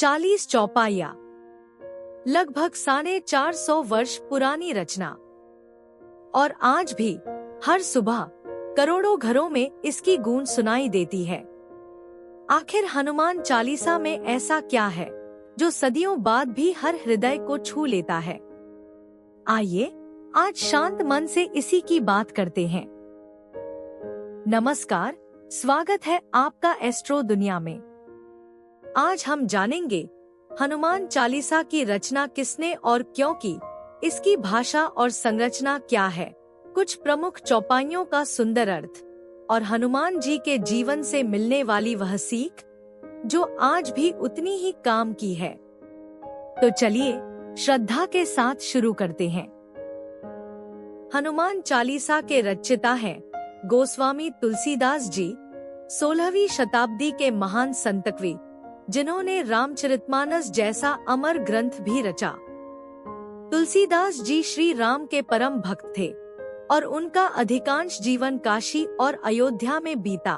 40 चौपाइयाँ, लगभग 450 वर्ष पुरानी रचना, और आज भी हर सुबह करोड़ों घरों में इसकी गूंज सुनाई देती है। आखिर हनुमान चालीसा में ऐसा क्या है जो सदियों बाद भी हर हृदय को छू लेता है? आइए आज शांत मन से इसी की बात करते हैं। नमस्कार, स्वागत है आपका एस्ट्रो दुनिया में। आज हम जानेंगे हनुमान चालीसा की रचना किसने और क्यों की, इसकी भाषा और संरचना क्या है, कुछ प्रमुख चौपाइयों का सुंदर अर्थ और हनुमान जी के जीवन से मिलने वाली वह सीख जो आज भी उतनी ही काम की है। तो चलिए श्रद्धा के साथ शुरू करते हैं। हनुमान चालीसा के रचयिता हैं गोस्वामी तुलसीदास जी, 16वीं शताब्दी के महान संत कवि, जिन्होंने रामचरितमानस जैसा अमर ग्रंथ भी रचा। तुलसीदास जी श्री राम के परम भक्त थे और उनका अधिकांश जीवन काशी और अयोध्या में बीता।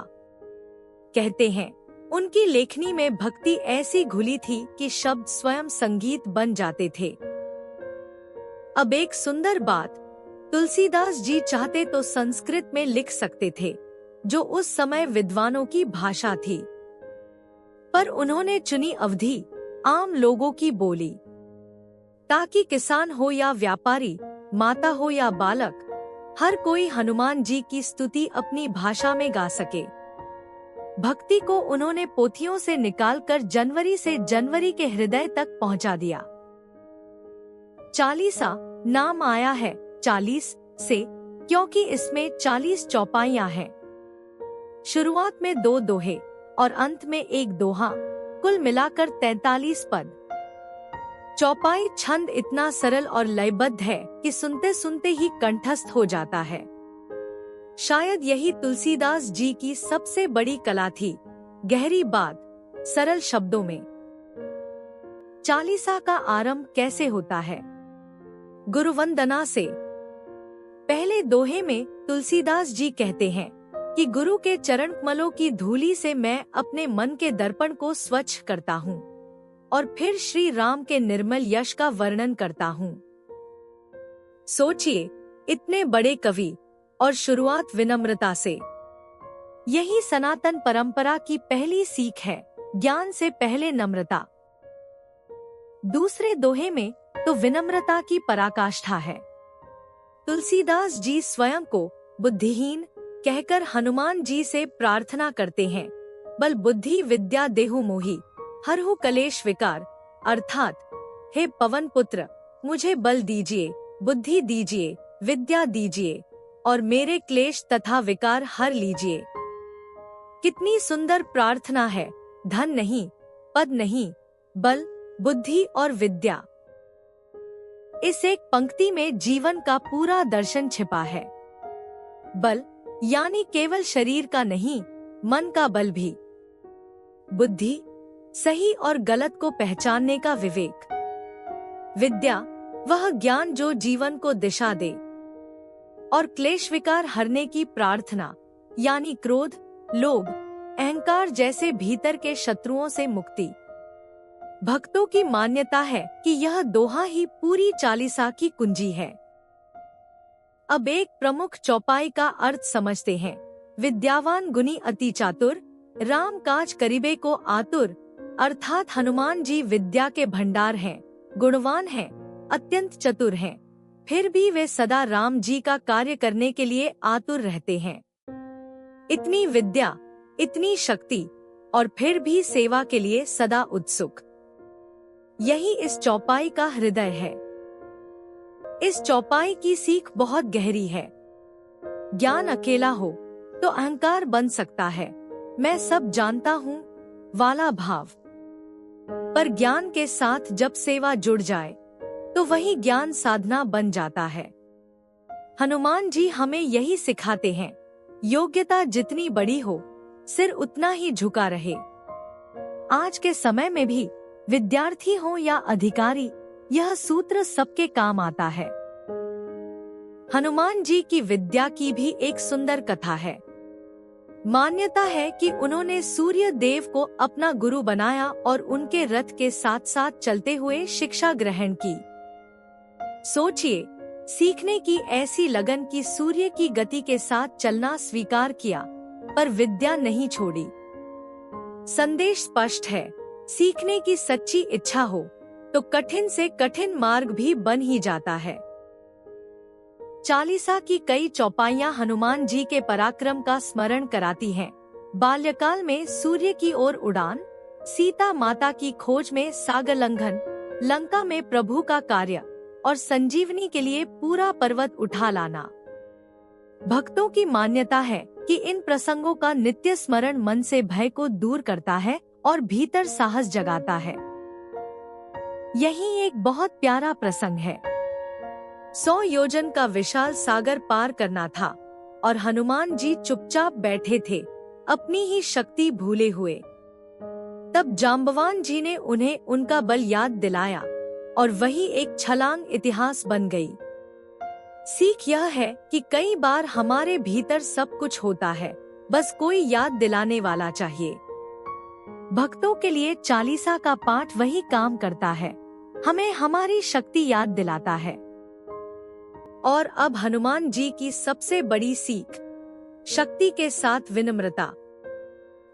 कहते हैं उनकी लेखनी में भक्ति ऐसी घुली थी कि शब्द स्वयं संगीत बन जाते थे। अब एक सुंदर बात, तुलसीदास जी चाहते तो संस्कृत में लिख सकते थे, जो उस समय विद्वानों की भाषा थी, पर उन्होंने चुनी अवधि आम लोगों की बोली, ताकि किसान हो या व्यापारी, माता हो या बालक, हर कोई हनुमान जी की स्तुति अपनी भाषा में गा सके। भक्ति को उन्होंने पोथियों से निकालकर जनवरी से जनवरी के हृदय तक पहुंचा दिया। चालीसा नाम आया है 40 से, क्योंकि इसमें 40 चौपाइयाँ हैं। शुरुआत में 2 दोहे और अंत में 1 दोहा, कुल मिलाकर 43 पद। चौपाई छंद इतना सरल और लयबद्ध है कि सुनते सुनते ही कंठस्थ हो जाता है। शायद यही तुलसीदास जी की सबसे बड़ी कला थी, गहरी बात सरल शब्दों में। चालीसा का आरंभ कैसे होता है? गुरुवंदना से। पहले दोहे में तुलसीदास जी कहते हैं कि गुरु के चरण कमलों की धूलि से मैं अपने मन के दर्पण को स्वच्छ करता हूँ, और फिर श्री राम के निर्मल यश का वर्णन करता हूँ। सोचिए, इतने बड़े कवि और शुरुआत विनम्रता से। यही सनातन परंपरा की पहली सीख है, ज्ञान से पहले नम्रता। दूसरे दोहे में तो विनम्रता की पराकाष्ठा है। तुलसीदास जी स्वयं को बुद्धिहीन कहकर हनुमान जी से प्रार्थना करते हैं, बल बुद्धि विद्या देहु मोहि, हरहु कलेश विकार, अर्थात हे पवन पुत्र, मुझे बल दीजिए, बुद्धि दीजिए, विद्या दीजिए और मेरे क्लेश तथा विकार हर लीजिए। कितनी सुंदर प्रार्थना है। धन नहीं, पद नहीं, बल, बुद्धि और विद्या। इस एक पंक्ति में जीवन का पूरा दर्शन छिपा है। बल यानी केवल शरीर का नहीं, मन का बल भी। बुद्धि, सही और गलत को पहचानने का विवेक। विद्या, वह ज्ञान जो जीवन को दिशा दे। और क्लेश विकार हरने की प्रार्थना, यानी क्रोध, लोभ, अहंकार जैसे भीतर के शत्रुओं से मुक्ति। भक्तों की मान्यता है कि यह दोहा ही पूरी चालीसा की कुंजी है। अब एक प्रमुख चौपाई का अर्थ समझते हैं। विद्यावान गुणी अति चातुर, राम काज करिबे को आतुर, अर्थात हनुमान जी विद्या के भंडार हैं, गुणवान हैं, अत्यंत चतुर हैं, फिर भी वे सदा राम जी का कार्य करने के लिए आतुर रहते हैं। इतनी विद्या, इतनी शक्ति और फिर भी सेवा के लिए सदा उत्सुक। यही इस चौपाई का हृदय है। इस चौपाई की सीख बहुत गहरी है। ज्ञान अकेला हो तो अहंकार बन सकता है, मैं सब जानता हूँ वाला भाव। पर ज्ञान के साथ जब सेवा जुड़ जाए तो वही ज्ञान साधना बन जाता है। हनुमान जी हमें यही सिखाते हैं, योग्यता जितनी बड़ी हो, सिर उतना ही झुका रहे। आज के समय में भी विद्यार्थी हो या अधिकारी, यह सूत्र सबके काम आता है। हनुमान जी की विद्या की भी एक सुंदर कथा है। मान्यता है कि उन्होंने सूर्य देव को अपना गुरु बनाया और उनके रथ के साथ साथ चलते हुए शिक्षा ग्रहण की। सोचिए, सीखने की ऐसी लगन कि सूर्य की गति के साथ चलना स्वीकार किया, पर विद्या नहीं छोड़ी। संदेश स्पष्ट है, सीखने की सच्ची इच्छा हो तो कठिन से कठिन मार्ग भी बन ही जाता है। चालीसा की कई चौपाइयां हनुमान जी के पराक्रम का स्मरण कराती हैं। बाल्यकाल में सूर्य की ओर उड़ान, सीता माता की खोज में सागर लंघन, लंका में प्रभु का कार्य और संजीवनी के लिए पूरा पर्वत उठा लाना। भक्तों की मान्यता है कि इन प्रसंगों का नित्य स्मरण मन से भय को दूर करता है और भीतर साहस जगाता है। यही एक बहुत प्यारा प्रसंग है। 100 योजन का विशाल सागर पार करना था और हनुमान जी चुपचाप बैठे थे, अपनी ही शक्ति भूले हुए। तब जाम्बवान जी ने उन्हें उनका बल याद दिलाया और वही एक छलांग इतिहास बन गई। सीख यह है कि कई बार हमारे भीतर सब कुछ होता है, बस कोई याद दिलाने वाला चाहिए। भक्तों के लिए चालीसा का पाठ वही काम करता है, हमें हमारी शक्ति याद दिलाता है। और अब हनुमान जी की सबसे बड़ी सीख, शक्ति के साथ विनम्रता।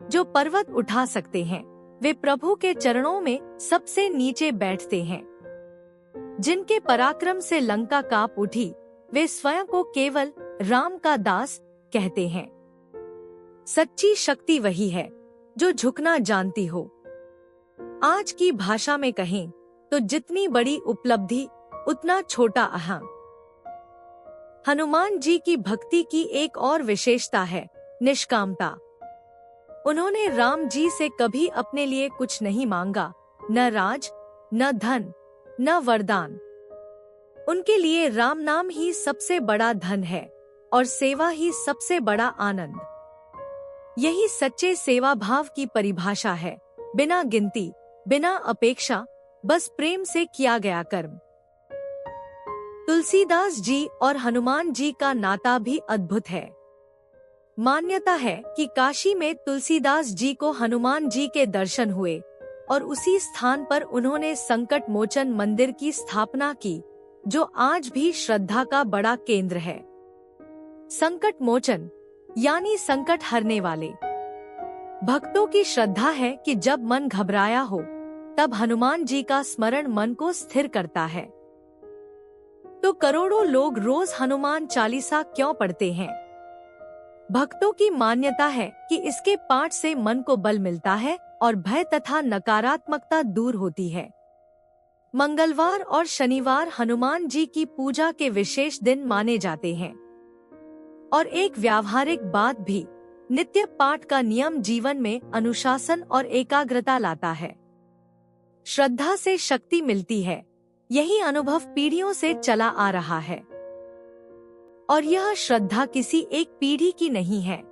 जो पर्वत उठा सकते हैं, वे प्रभु के चरणों में सबसे नीचे बैठते हैं। जिनके पराक्रम से लंका कांप उठी, वे स्वयं को केवल राम का दास कहते हैं। सच्ची शक्ति वही है जो झुकना जानती हो। आज की भाषा में कहें तो जितनी बड़ी उपलब्धि उतना छोटा अहम। हनुमान जी की भक्ति की एक और विशेषता है निष्कामता। उन्होंने राम जी से कभी अपने लिए कुछ नहीं मांगा, न राज, न धन, न वरदान। उनके लिए राम नाम ही सबसे बड़ा धन है और सेवा ही सबसे बड़ा आनंद। यही सच्चे सेवा भाव की परिभाषा है, बिना गिनती, बिना अपेक्षा, बस प्रेम से किया गया कर्म। तुलसीदास जी और हनुमान जी का नाता भी अद्भुत है। मान्यता है कि काशी में तुलसीदास जी को हनुमान जी के दर्शन हुए और उसी स्थान पर उन्होंने संकट मोचन मंदिर की स्थापना की, जो आज भी श्रद्धा का बड़ा केंद्र है। संकट मोचन यानी संकट हरने वाले। भक्तों की श्रद्धा है कि जब मन घबराया हो, तब हनुमान जी का स्मरण मन को स्थिर करता है। तो करोड़ों लोग रोज हनुमान चालीसा क्यों पढ़ते हैं? भक्तों की मान्यता है कि इसके पाठ से मन को बल मिलता है और भय तथा नकारात्मकता दूर होती है। मंगलवार और शनिवार हनुमान जी की पूजा के विशेष दिन माने जाते हैं। और एक व्यावहारिक बात भी, नित्य पाठ का नियम जीवन में अनुशासन और एकाग्रता लाता है। श्रद्धा से शक्ति मिलती है, यही अनुभव पीढ़ियों से चला आ रहा है। और यह श्रद्धा किसी एक पीढ़ी की नहीं है।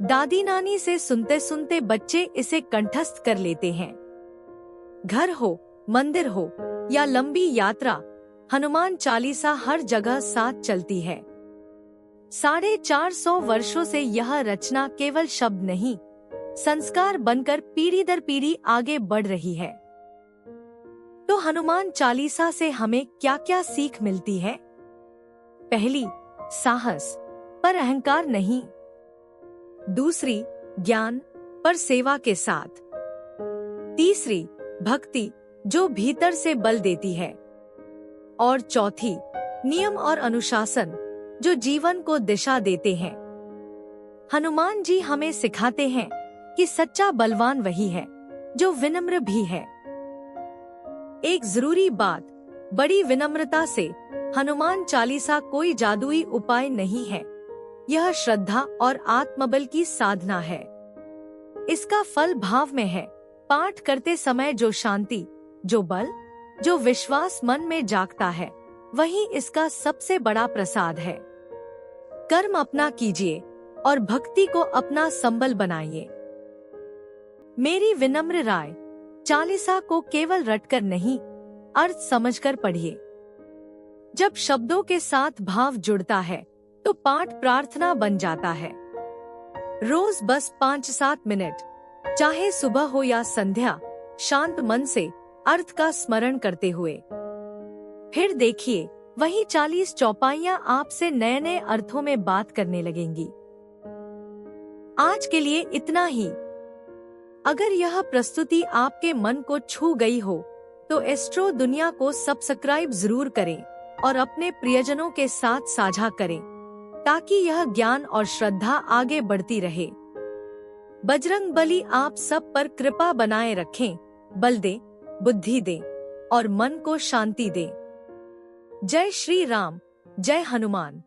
दादी नानी से सुनते सुनते बच्चे इसे कंठस्थ कर लेते हैं। घर हो, मंदिर हो या लंबी यात्रा, हनुमान चालीसा हर जगह साथ चलती है। 450 वर्षों से यह रचना केवल शब्द नहीं, संस्कार बनकर पीढ़ी दर पीढ़ी आगे बढ़ रही है। तो हनुमान चालीसा से हमें क्या क्या सीख मिलती है? पहली, साहस पर अहंकार नहीं। दूसरी, ज्ञान पर सेवा के साथ। तीसरी, भक्ति जो भीतर से बल देती है। और चौथी, नियम और अनुशासन जो जीवन को दिशा देते हैं। हनुमान जी हमें सिखाते हैं कि सच्चा बलवान वही है जो विनम्र भी है। एक जरूरी बात, बड़ी विनम्रता से हनुमान चालीसा कोई जादुई उपाय नहीं है। यह श्रद्धा और आत्मबल की साधना है। इसका फल भाव में है। पाठ करते समय जो शांति, जो बल, जो विश्वास मन में जागता है, वही इसका सबसे बड़ा प्रसाद है। कर्म अपना कीजिए और भक्ति को अपना संबल बनाइए। मेरी विनम्र राय, चालीसा को केवल रटकर नहीं, अर्थ समझकर पढ़िए। जब शब्दों के साथ भाव जुड़ता है तो पाठ प्रार्थना बन जाता है। रोज बस 5-7 मिनट, चाहे सुबह हो या संध्या, शांत मन से अर्थ का स्मरण करते हुए। फिर देखिए, वही 40 चौपाइयां आपसे नए नए अर्थों में बात करने लगेंगी। आज के लिए इतना ही। अगर यह प्रस्तुति आपके मन को छू गई हो तो एस्ट्रो दुनिया को सब्सक्राइब जरूर करें और अपने प्रियजनों के साथ साझा करें, ताकि यह ज्ञान और श्रद्धा आगे बढ़ती रहे। बजरंग बली आप सब पर कृपा बनाए रखें, बल दे, बुद्धि दे और मन को शांति दे। जय श्री राम, जय हनुमान।